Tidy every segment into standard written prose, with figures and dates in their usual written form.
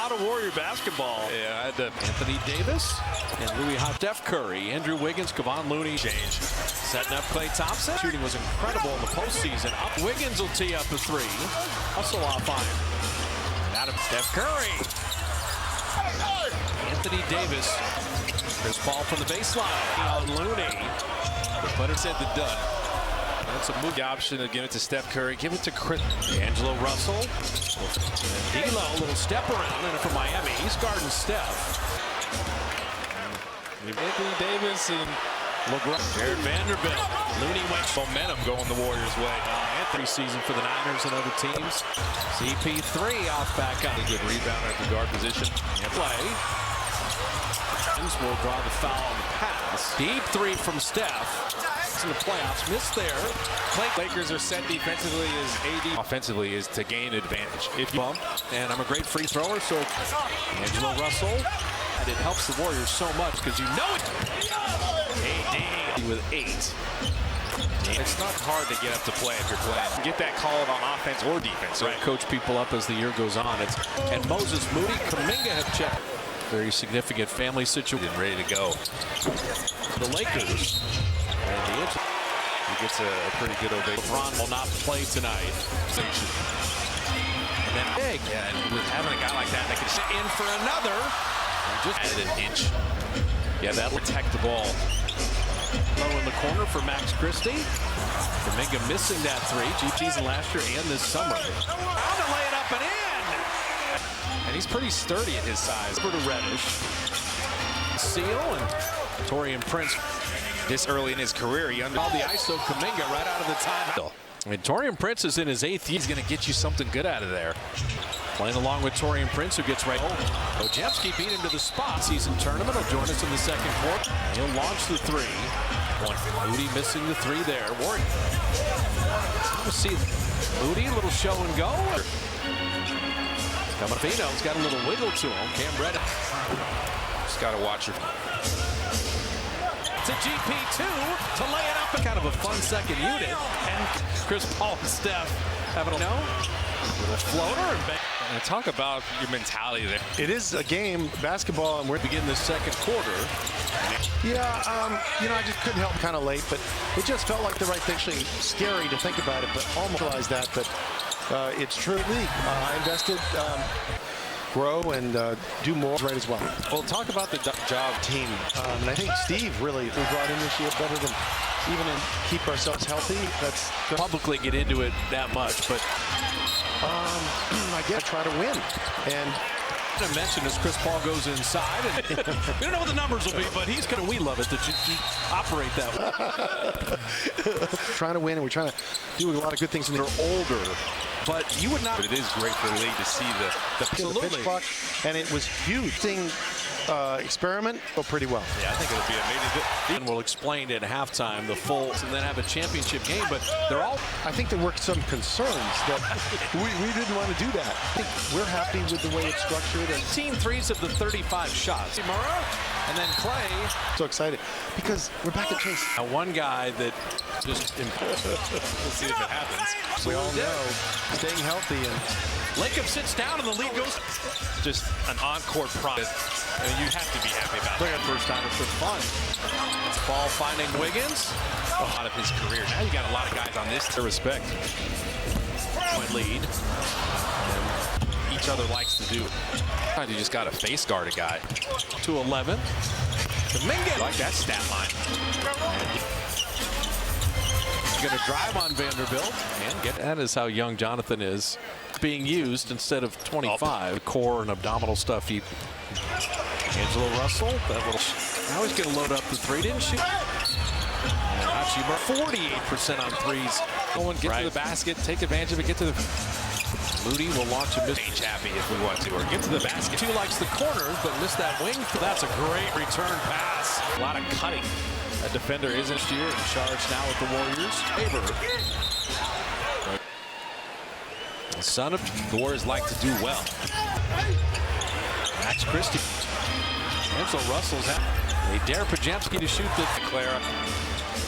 out of Warrior basketball. Yeah, I had to. Anthony Davis and Louis Hot. Steph Curry, Andrew Wiggins, Kevon Looney. Change. Setting up Klay Thompson. Shooting was incredible in the postseason. Up Wiggins will tee up the three. Hustle off on him. Adam Steph Curry. Anthony Davis. Chris Paul from the baseline. On Looney. But it said the done. That's a move. The option to give it to Steph Curry. Give it to Chris. D'Angelo Russell. And D'Lo, a little step around in it for Miami. He's guarding Steph. Anthony Davis and LeBron. Jared Vanderbilt. Looney went. momentum going the Warriors' way. Anthony season for the Niners and other teams. CP3 off back up. A good rebound at the guard position. Play. Will draw the foul on the pass. Deep three from Steph. It's in the playoffs. Missed there. Lakers are set defensively as AD offensively is to gain advantage. If you bump, and I'm a great free thrower, so D'Angelo Russell. And it helps the Warriors so much because you know it. AD with 8. It's not hard to get up to play if you're playing. Get that called on offense or defense. Right. Coach people up as the year goes on. And Moses Moody, Kuminga have checked. Very significant family situation. Ready to go. The Lakers. And he gets a pretty good ovation. LeBron will not play tonight. And then big. Yeah, and with having a guy like that can sit In for another. and just added an inch. Yeah, that'll protect the ball. Low in the corner for Max Christie. Kuminga missing that three. GT's last year and this summer. How to lay it up and in. And he's pretty sturdy at his size. Over to Reddish. Seal and Taurean Prince. This early in his career, he All the ISO Kuminga right out of the timeout. I mean, Taurean Prince is in his 8th year. he's going to get you something good out of there. Playing along with Taurean Prince, who gets right. Ojemski beat him to the spot. Season tournament will join us in the second quarter. He'll launch the three. Moody missing the three there. Warren. We'll see Moody, a little show and go. Camafino's got a little wiggle to him. Cam Reddish. Just got to watch it. To GP2 to lay it up. Kind of a fun second unit. And Chris Paul and Steph having a with a floater and bang. And talk about your mentality there. It is a game, basketball, and we're Begin the second quarter. yeah. I just couldn't help kind of late, but it just felt like the right thing. Actually, scary to think about it, but almost realized that. But it's true. I invested, grow, and do more right as well. Well, talk about the job Team, and I think Steve really we brought in this year better than even in keep ourselves healthy. That's publicly get into it that much, but I guess try to win. And I mentioned as Chris Paul goes inside, and we don't know what the numbers will be, but he's gonna. We love it that you operate that way. trying to win, and we're trying to do a lot of good things. And they're older, But you would not. But it is great for the league to see the pitch clock, and it was huge. Experiment go pretty well. Yeah, I think it'll be amazing. And we'll explain at halftime the full, and then have a championship game. But they're all. I think there were some concerns that we didn't want to do that. I think we're happy with the way it's structured. And 18 threes of the 35 shots. Murrah, and then Clay. so excited because we're back at Chase. Now one guy that just. We'll see if it happens. We all know staying healthy and. Lacob sits down and the lead goes. Just an on-court product. And you have to be happy about Look at first time it's been fun. It's Ball finding Wiggins. a lot of his career. Now you got a lot of guys on this to respect. Point lead. And each other likes to do. You just got to face guard a guy. To 11. I like that stat line. He's going to drive on Vanderbilt and get. That is how young Jonathan is being used instead of 25. Core and abdominal stuff. D'Angelo Russell. That little. Now he's going to load up the three. Didn't shoot. Hachimura 48% on threes. Get to the basket. Take advantage of it. Get to the. Moody will launch a miss. Ain't happy if we want to, or get to the basket. Two likes the corners, but missed that wing. That's a great return pass. A lot of cutting. That defender isn't here in charge now with the Warriors. Faber. The son of The Warriors like to do well. Max Christie. D'Angelo Russell's out. They dare Pajemski to shoot the Clara.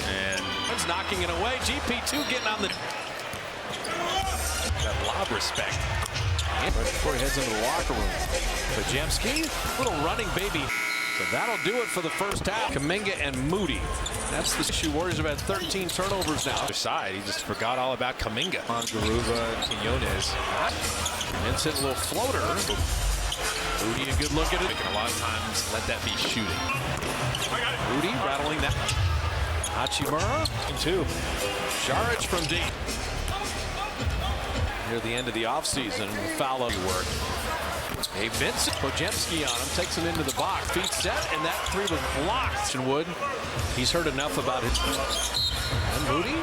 And one's knocking it away. GP2 getting on the. got a lot of respect. Right before he heads into the locker room. Podziemski, little running baby. So that'll do it for the first half. Kuminga and Moody. That's the issue. Warriors have had 13 turnovers now. Other side, he just forgot all about Kuminga. On Garuba and Quinones. Vincent, a little floater. Moody, a good look at it. Making a lot of times, let that be shooting. Moody rattling that. Hachimura. Two. Saric from deep. Near the end of the offseason, foul work. Hey, Vincent, Podziemski on him, takes him into the box. Feet set, and that three was blocked. Wood, he's heard enough about his. And Moody.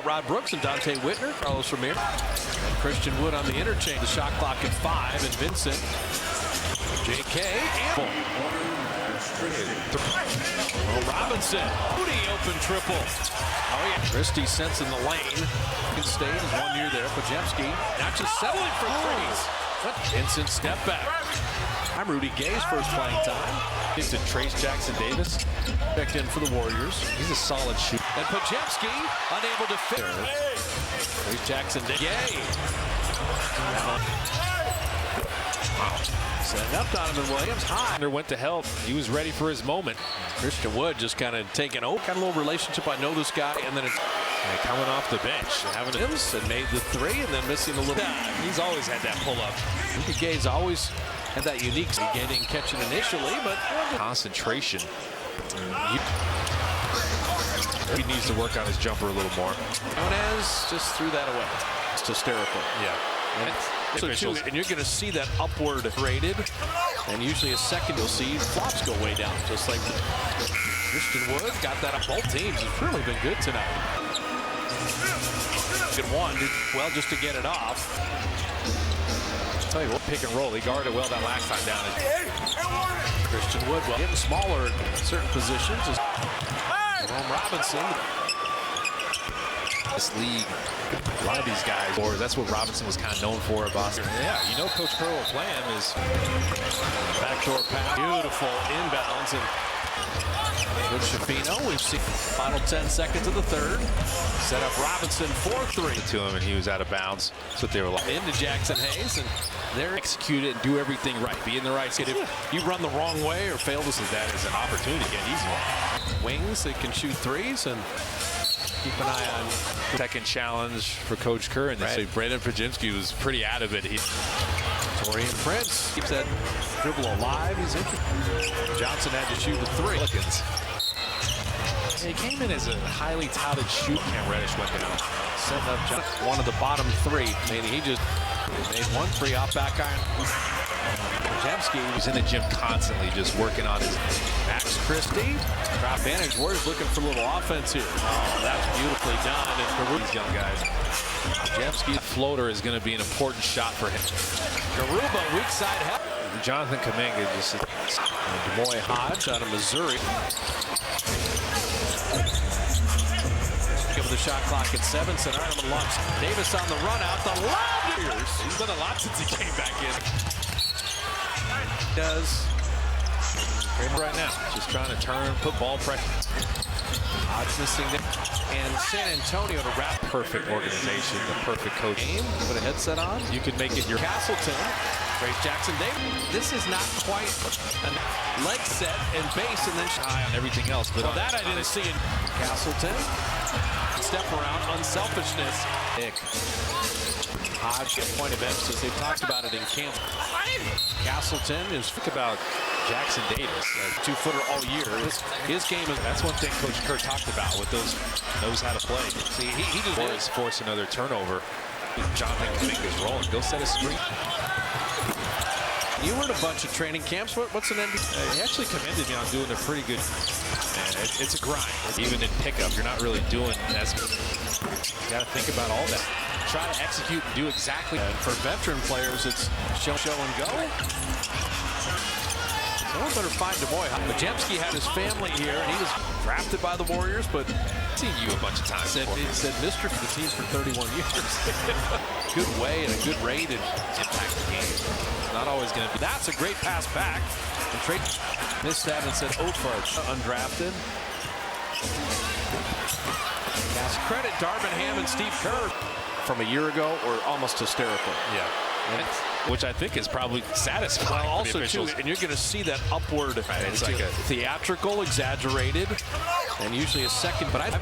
Rod Brooks and Dante Whitner, Carlos Ramir. And Christian Wood on the interchange. The shot clock at 5, and Vincent. J.K. Ample. Robinson. Moody open triple. Oh, yeah. Christie sensing the lane. State is 1 year there. Podziemski not just settling for threes. But Vincent step back. I'm Rudy Gay's first playing time. Into Trace Jackson Davis. Checked in for the Warriors. He's a solid shooter. And Podziemski unable to fit. Trace Jackson Davis. Gay. Wow. Setting up Donovan Williams. High. Went to help. He was ready for his moment. Christian Wood just kind of taking over. Got a little relationship. I know this guy. And then it's coming off the bench. Having and made the three and then missing a little. He's always had that pull up. Rudy Gay's always had that unique getting catching initially, but concentration. He needs to work on his jumper a little more. Nunez just threw that away. It's hysterical. Yeah. And you're going to see that upward rated, and usually a second you'll see flops go way down, just like Christian Wood got that up. Both teams have really been good tonight. Good one, did well just to get it off. I'll tell you what, pick and roll. He guarded well that last time down. Christian Wood, well, getting smaller in certain positions. Jerome Robinson. This league, a lot of these guys, or that's what Robinson was kind of known for at Boston. Yeah, you know Coach Kerr will play him is backdoor pass. Beautiful inbounds. And good Shafino. We've seen final 10 seconds of the third. Set up Robinson 4-3. To him, and he was out of bounds. That's what they were like. Into Jackson Hayes, and they're execute it and do everything right. Be in the right spot. If you run the wrong way or fail to see that as an opportunity to get an easy one. Wings that can shoot threes and keep an eye on. Second challenge for Coach Kerr. And so Brandon Podziemski was pretty out of it. Torian Prince keeps that dribble alive. He's interesting. Johnson had to shoot the three. Pelicans. He came in as a highly touted shoot. Cam Reddish went down. Setting up one of the bottom three. Meaning he just made one free off back iron. Podziemski was in the gym constantly just working on his Max Christie. Drop advantage. Warriors looking for a little offense here. Oh, that's beautifully done. And for these young guys, Podziemski floater is going to be an important shot for him. Garuba, weak side help. Jonathan Kuminga just Demoy Hodge out of Missouri. Give the shot clock at 7. St. Arnold launch. Davis on the run out. The lob. He's done a lot since he came back in. Does right now, just trying to turn, put ball pressure. Hodge missing it. And San Antonio to wrap. Perfect organization, the perfect coach. Game. Put a headset on. You can make it your Castleton. Trace Jackson Davis. This is not quite a leg set and base, and then high on everything else. But that I didn't see in Castleton. Step around, unselfishness. Nick. Hodge, point of emphasis. They've talked about it in camp. Castleton is. Think about Jackson Davis, a 2-footer all year. His game is. That's one thing Coach Kerr talked about with those knows how to play. See, he just force another turnover. Jonathan Kuminga's rolling. Go set a screen. You were at a bunch of training camps. What's an NBA? He actually commended me on doing a pretty good. Man, it's a grind. Even in pickup, you're not really doing as. You got to think about all that. Try to execute and do exactly. And for veteran players, it's show and go. Someone better find Demoy. Podziemski had his family here, and he was drafted by the Warriors, but seen you a bunch of times. Said Mr. for the team for 31 years. Good way and a good rate and impact the game. It's not always going to be. That's a great pass back. And Trey missed that and said, oh, for undrafted. Cast credit Darvin Ham and Steve Kerr from a year ago, or almost hysterical. Yeah. And which I think is probably satisfying. Well, for the also, too, officials. and you're going to see that upward. Right, it's like a theatrical, exaggerated, and usually a second. But I've